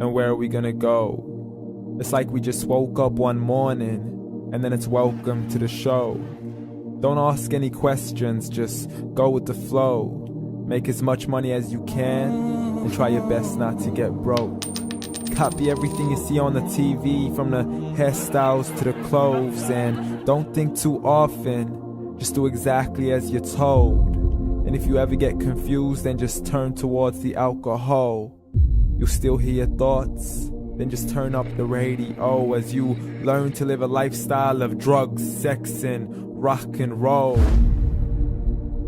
and where are we gonna go? It's like we just woke up one morning, and then it's welcome to the show. Don't ask any questions, just go with the flow. Make as much money as you can, and try your best not to get broke. Copy everything you see on the TV, from the hairstyles to the clothes, and don't think too often, just do exactly as you're told. And if you ever get confused, then just turn towards the alcohol. You'll still hear your thoughts, then just turn up the radio as you learn to live a lifestyle of drugs, sex, and rock and roll.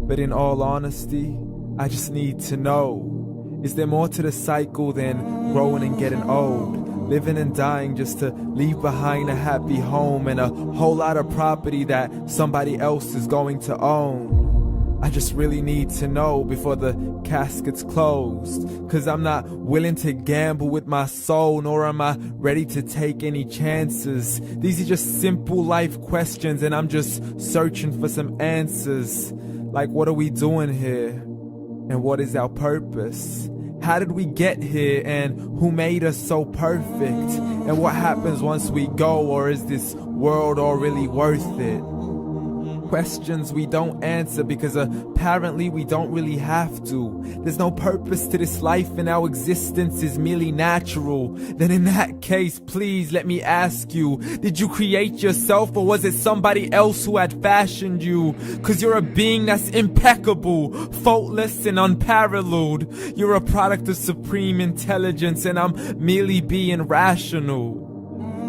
But in all honesty, I just need to know, is there more to the cycle than growing and getting old? Living and dying just to leave behind a happy home and a whole lot of property that somebody else is going to own. I just really need to know before the casket's closed, 'cause I'm not willing to gamble with my soul, nor am I ready to take any chances. These are just simple life questions, and I'm just searching for some answers. Like, what are we doing here? And what is our purpose? How did we get here, and who made us so perfect? And what happens once we go, or is this world all really worth it? Questions we don't answer because apparently we don't really have to. There's no purpose to this life and our existence is merely natural. Then in that case, please let me ask you, did you create yourself, or was it somebody else who had fashioned you? 'Cause you're a being that's impeccable, faultless and unparalleled. You're a product of supreme intelligence, and I'm merely being rational.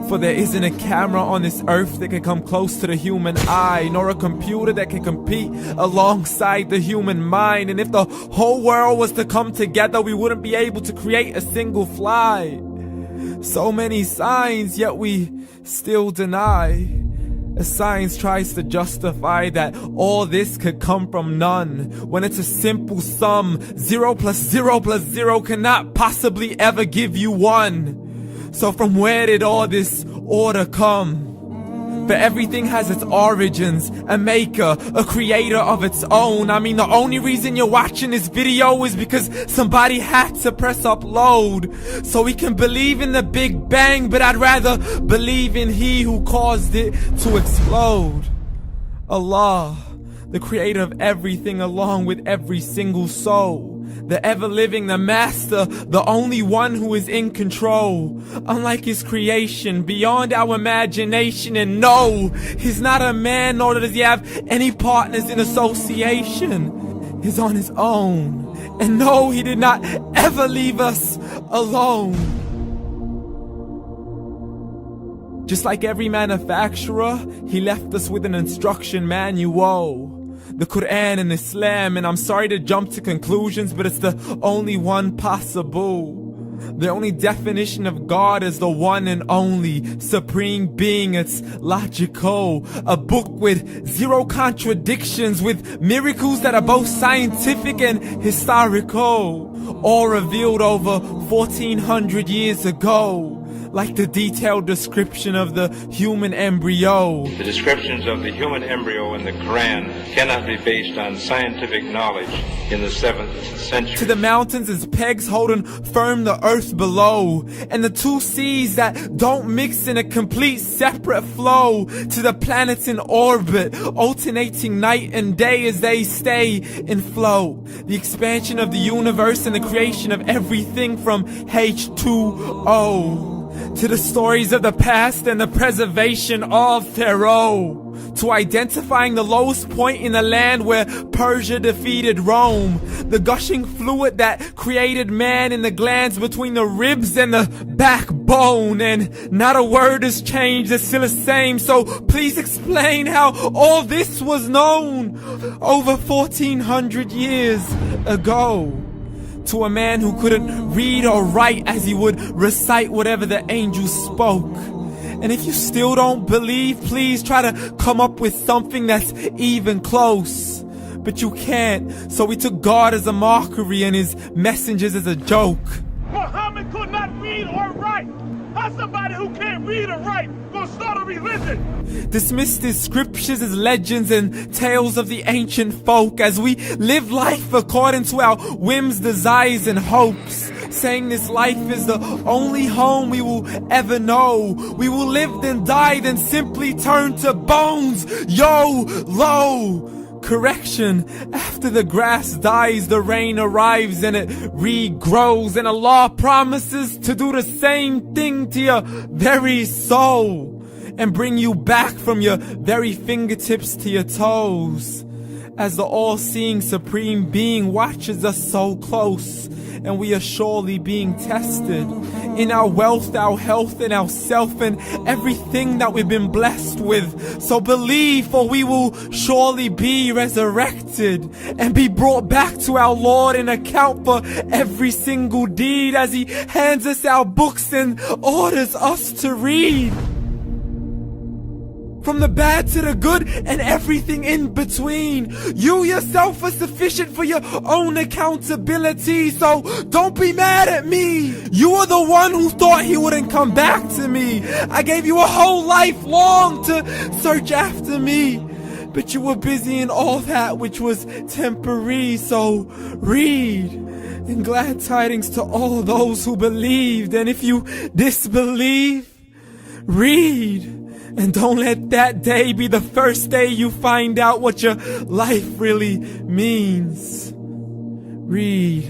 For there isn't a camera on this earth that can come close to the human eye, nor a computer that can compete alongside the human mind. And if the whole world was to come together, we wouldn't be able to create a single fly. So many signs, yet we still deny. As science tries to justify that all this could come from none, when it's a simple sum. 0 plus 0 plus 0 cannot possibly ever give you 1. So from where did all this order come? For everything has its origins, a maker, a creator of its own. I mean, the only reason you're watching this video is because somebody had to press upload. So we can believe in the Big Bang, but I'd rather believe in He who caused it to explode. Allah, the creator of everything along with every single soul. The ever-living, the master, the only one who is in control. Unlike his creation, beyond our imagination. And no, he's not a man, nor does he have any partners in association. He's on his own. And no, he did not ever leave us alone. Just like every manufacturer, he left us with an instruction manual. The Quran and Islam, and I'm sorry to jump to conclusions, but it's the only one possible. The only definition of God is the one and only supreme being. It's logical, a book with 0 contradictions, with miracles that are both scientific and historical, all revealed over 1400 years ago. Like the detailed description of the human embryo. The descriptions of the human embryo in the Quran cannot be based on scientific knowledge in the 7th century. To the mountains as pegs holding firm the earth below, and the 2 seas that don't mix in a complete separate flow. To the planets in orbit, alternating night and day as they stay in flow. The expansion of the universe and the creation of everything from H2O. To the stories of the past and the preservation of Pharaoh. To identifying the lowest point in the land where Persia defeated Rome. The gushing fluid that created man in the glands between the ribs and the backbone. And not a word has changed, it's still the same. So please explain how all this was known over 1400 years ago. To a man who couldn't read or write, as he would recite whatever the angels spoke. And if you still don't believe, please try to come up with something that's even close. But you can't, so we took God as a mockery and his messengers as a joke. Muhammad could not read or write. How's somebody who can't read or write gonna start a religion? Dismissed his scriptures as legends and tales of the ancient folk, as we live life according to our whims, desires, and hopes. saying this life is the only home we will ever know. We will live then die, then simply turn to bones. YOLO! Correction, after the grass dies, the rain arrives and it regrows, and Allah promises to do the same thing to your very soul and bring you back from your very fingertips to your toes, as the all-seeing supreme being watches us so close, and we are surely being tested in our wealth, our health, and our self, and everything that we've been blessed with. So believe, for we will surely be resurrected and be brought back to our Lord and account for every single deed, as He hands us our books and orders us to read. From the bad to the good and everything in between. You yourself are sufficient for your own accountability, so don't be mad at me. You are the one who thought He wouldn't come back to me. I gave you a whole life long to search after me, but you were busy in all that which was temporary. So read, and glad tidings to all those who believed. And if you disbelieve, read. And don't let that day be the first day you find out what your life really means. Read.